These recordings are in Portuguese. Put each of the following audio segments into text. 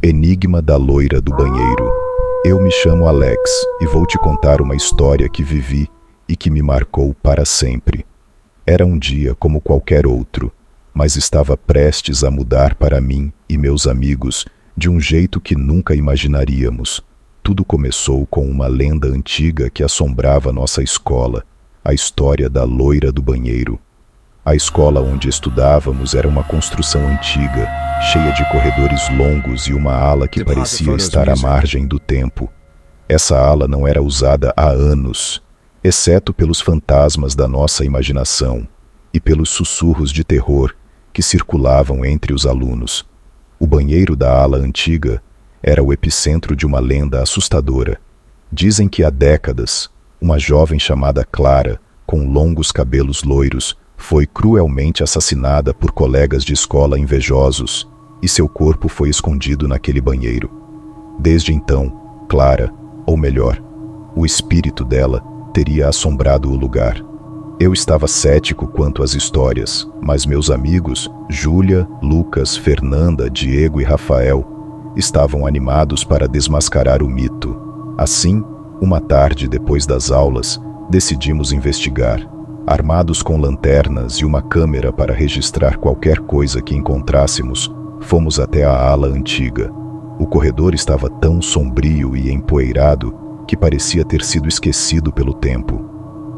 Enigma da loira do banheiro. Eu me chamo Alex e vou te contar uma história que vivi e que me marcou para sempre. Era um dia como qualquer outro, mas estava prestes a mudar para mim e meus amigos de um jeito que nunca imaginaríamos. Tudo começou com uma lenda antiga que assombrava nossa escola, a história da loira do banheiro. A escola onde estudávamos era uma construção antiga, cheia de corredores longos e uma ala que parecia estar à margem do tempo. Essa ala não era usada há anos, exceto pelos fantasmas da nossa imaginação e pelos sussurros de terror que circulavam entre os alunos. O banheiro da ala antiga era o epicentro de uma lenda assustadora. Dizem que há décadas, uma jovem chamada Clara, com longos cabelos loiros, foi cruelmente assassinada por colegas de escola invejosos e seu corpo foi escondido naquele banheiro. Desde então, Clara, ou melhor, o espírito dela, teria assombrado o lugar. Eu estava cético quanto às histórias, mas meus amigos, Júlia, Lucas, Fernanda, Diego e Rafael, estavam animados para desmascarar o mito. Assim, uma tarde depois das aulas, decidimos investigar. Armados com lanternas e uma câmera para registrar qualquer coisa que encontrássemos, fomos até a ala antiga. O corredor estava tão sombrio e empoeirado que parecia ter sido esquecido pelo tempo.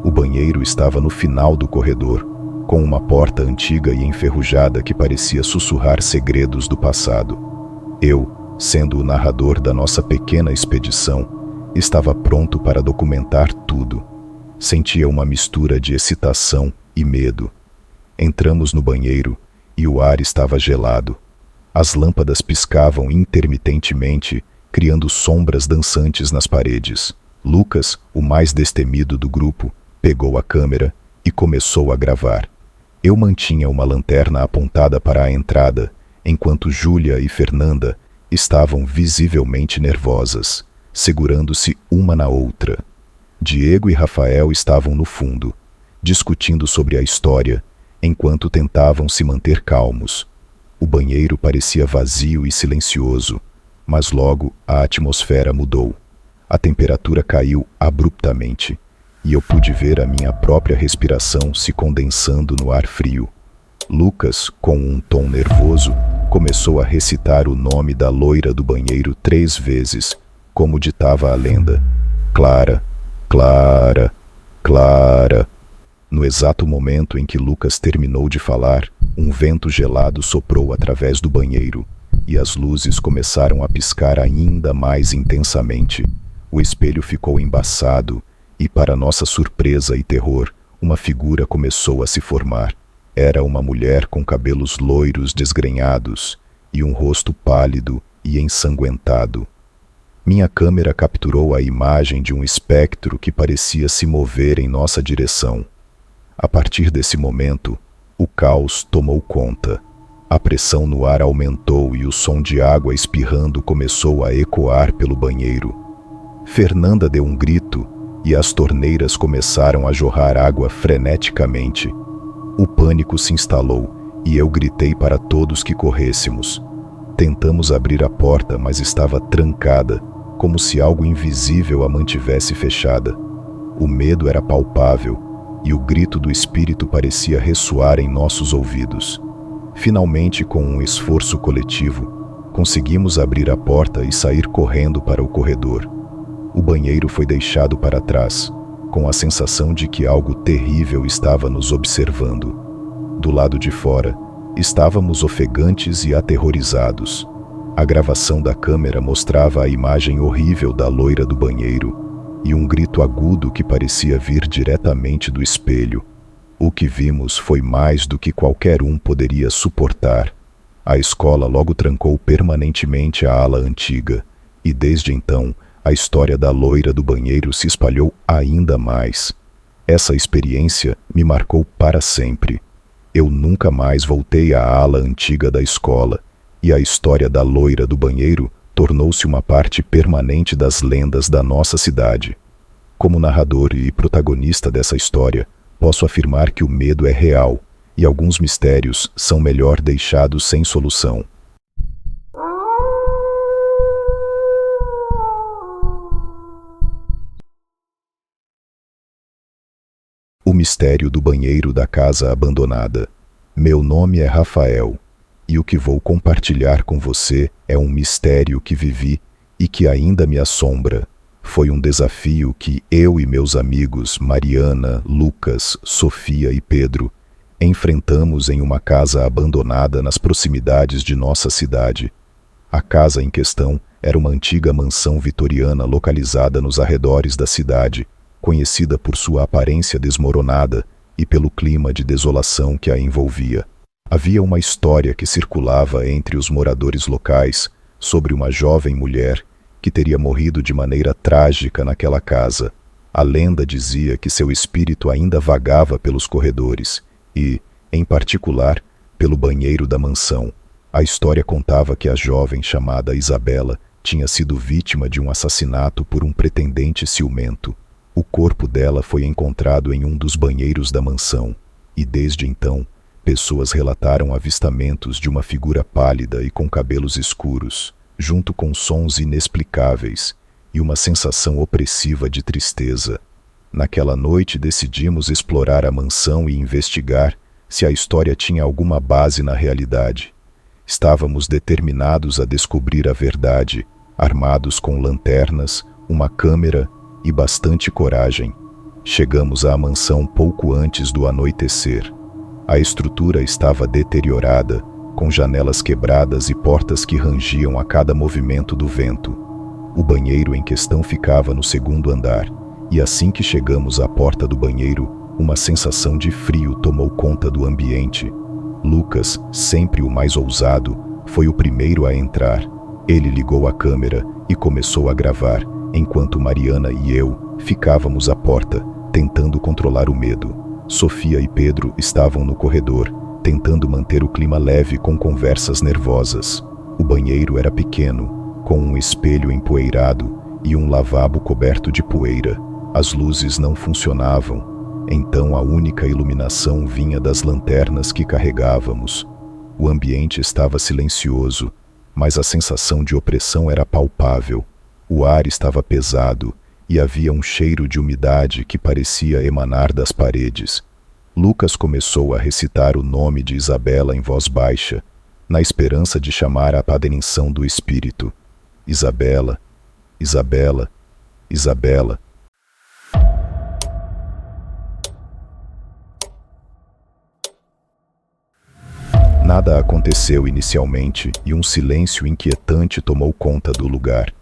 O banheiro estava no final do corredor, com uma porta antiga e enferrujada que parecia sussurrar segredos do passado. Eu, sendo o narrador da nossa pequena expedição, estava pronto para documentar tudo. Sentia uma mistura de excitação e medo. Entramos no banheiro e o ar estava gelado. As lâmpadas piscavam intermitentemente, criando sombras dançantes nas paredes. Lucas, o mais destemido do grupo, pegou a câmera e começou a gravar. Eu mantinha uma lanterna apontada para a entrada, enquanto Júlia e Fernanda estavam visivelmente nervosas, segurando-se uma na outra. Diego e Rafael estavam no fundo, discutindo sobre a história, enquanto tentavam se manter calmos. O banheiro parecia vazio e silencioso, mas logo a atmosfera mudou. A temperatura caiu abruptamente, e eu pude ver a minha própria respiração se condensando no ar frio. Lucas, com um tom nervoso, começou a recitar o nome da loira do banheiro 3 vezes, como ditava a lenda. Clara, Clara, Clara. No exato momento em que Lucas terminou de falar, um vento gelado soprou através do banheiro, e as luzes começaram a piscar ainda mais intensamente. O espelho ficou embaçado, e para nossa surpresa e terror, uma figura começou a se formar. Era uma mulher com cabelos loiros desgrenhados, e um rosto pálido e ensanguentado. Minha câmera capturou a imagem de um espectro que parecia se mover em nossa direção. A partir desse momento, o caos tomou conta. A pressão no ar aumentou e o som de água espirrando começou a ecoar pelo banheiro. Fernanda deu um grito e as torneiras começaram a jorrar água freneticamente. O pânico se instalou e eu gritei para todos que corrêssemos. Tentamos abrir a porta, mas estava trancada, como se algo invisível a mantivesse fechada. O medo era palpável, e o grito do espírito parecia ressoar em nossos ouvidos. Finalmente, com um esforço coletivo, conseguimos abrir a porta e sair correndo para o corredor. O banheiro foi deixado para trás, com a sensação de que algo terrível estava nos observando. Do lado de fora, estávamos ofegantes e aterrorizados. A gravação da câmera mostrava a imagem horrível da loira do banheiro e um grito agudo que parecia vir diretamente do espelho. O que vimos foi mais do que qualquer um poderia suportar. A escola logo trancou permanentemente a ala antiga, e desde então a história da loira do banheiro se espalhou ainda mais. Essa experiência me marcou para sempre. Eu nunca mais voltei à ala antiga da escola, e a história da loira do banheiro tornou-se uma parte permanente das lendas da nossa cidade. Como narrador e protagonista dessa história, posso afirmar que o medo é real, e alguns mistérios são melhor deixados sem solução. Mistério do banheiro da casa abandonada. Meu nome é Rafael, e o que vou compartilhar com você é um mistério que vivi e que ainda me assombra. Foi um desafio que eu e meus amigos Mariana, Lucas, Sofia e Pedro enfrentamos em uma casa abandonada nas proximidades de nossa cidade. A casa em questão era uma antiga mansão vitoriana localizada nos arredores da cidade, conhecida por sua aparência desmoronada e pelo clima de desolação que a envolvia. Havia uma história que circulava entre os moradores locais sobre uma jovem mulher que teria morrido de maneira trágica naquela casa. A lenda dizia que seu espírito ainda vagava pelos corredores e, em particular, pelo banheiro da mansão. A história contava que a jovem chamada Isabela tinha sido vítima de um assassinato por um pretendente ciumento. O corpo dela foi encontrado em um dos banheiros da mansão, e desde então, pessoas relataram avistamentos de uma figura pálida e com cabelos escuros, junto com sons inexplicáveis e uma sensação opressiva de tristeza. Naquela noite decidimos explorar a mansão e investigar se a história tinha alguma base na realidade. Estávamos determinados a descobrir a verdade, armados com lanternas, uma câmera e bastante coragem. Chegamos à mansão pouco antes do anoitecer. A estrutura estava deteriorada, com janelas quebradas e portas que rangiam a cada movimento do vento. O banheiro em questão ficava no segundo andar, e assim que chegamos à porta do banheiro, uma sensação de frio tomou conta do ambiente. Lucas, sempre o mais ousado, foi o primeiro a entrar. Ele ligou a câmera e começou a gravar, enquanto Mariana e eu ficávamos à porta, tentando controlar o medo. Sofia e Pedro estavam no corredor, tentando manter o clima leve com conversas nervosas. O banheiro era pequeno, com um espelho empoeirado e um lavabo coberto de poeira. As luzes não funcionavam, então a única iluminação vinha das lanternas que carregávamos. O ambiente estava silencioso, mas a sensação de opressão era palpável. O ar estava pesado e havia um cheiro de umidade que parecia emanar das paredes. Lucas começou a recitar o nome de Isabela em voz baixa, na esperança de chamar a atenção do espírito. Isabela, Isabela, Isabela. Nada aconteceu inicialmente e um silêncio inquietante tomou conta do lugar.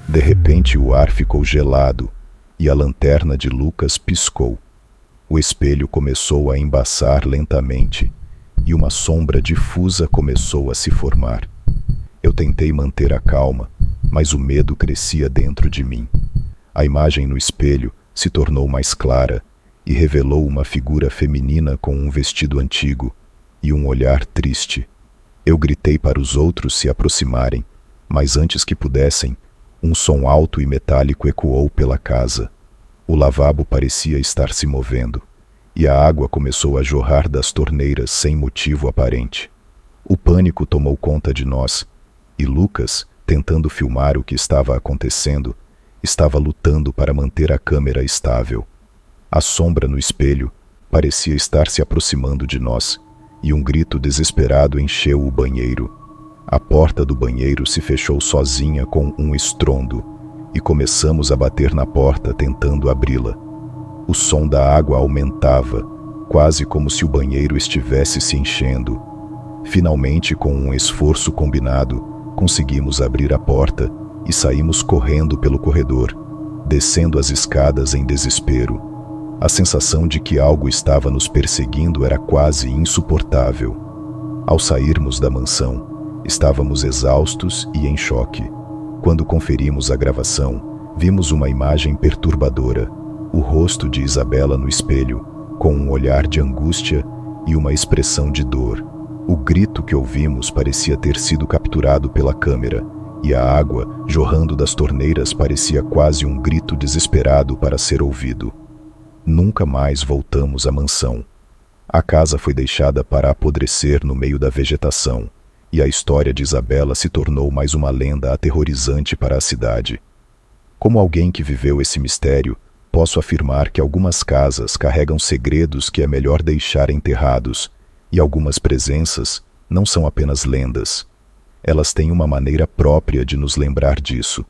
De repente o ar ficou gelado e a lanterna de Lucas piscou. O espelho começou a embaçar lentamente e uma sombra difusa começou a se formar. Eu tentei manter a calma, mas o medo crescia dentro de mim. A imagem no espelho se tornou mais clara e revelou uma figura feminina com um vestido antigo e um olhar triste. Eu gritei para os outros se aproximarem, mas antes que pudessem, um som alto e metálico ecoou pela casa. O lavabo parecia estar se movendo, e a água começou a jorrar das torneiras sem motivo aparente. O pânico tomou conta de nós, e Lucas, tentando filmar o que estava acontecendo, estava lutando para manter a câmera estável. A sombra no espelho parecia estar se aproximando de nós, e um grito desesperado encheu o banheiro. A porta do banheiro se fechou sozinha com um estrondo, e começamos a bater na porta tentando abri-la. O som da água aumentava, quase como se o banheiro estivesse se enchendo. Finalmente, com um esforço combinado, conseguimos abrir a porta e saímos correndo pelo corredor, descendo as escadas em desespero. A sensação de que algo estava nos perseguindo era quase insuportável. Ao sairmos da mansão, estávamos exaustos e em choque. Quando conferimos a gravação, vimos uma imagem perturbadora, o rosto de Isabela no espelho, com um olhar de angústia e uma expressão de dor. O grito que ouvimos parecia ter sido capturado pela câmera, e a água, jorrando das torneiras, parecia quase um grito desesperado para ser ouvido. Nunca mais voltamos à mansão. A casa foi deixada para apodrecer no meio da vegetação, e a história de Isabela se tornou mais uma lenda aterrorizante para a cidade. Como alguém que viveu esse mistério, Posso afirmar que algumas casas carregam segredos que é melhor deixar enterrados, e algumas presenças não são apenas lendas. Elas têm uma maneira própria de nos lembrar disso.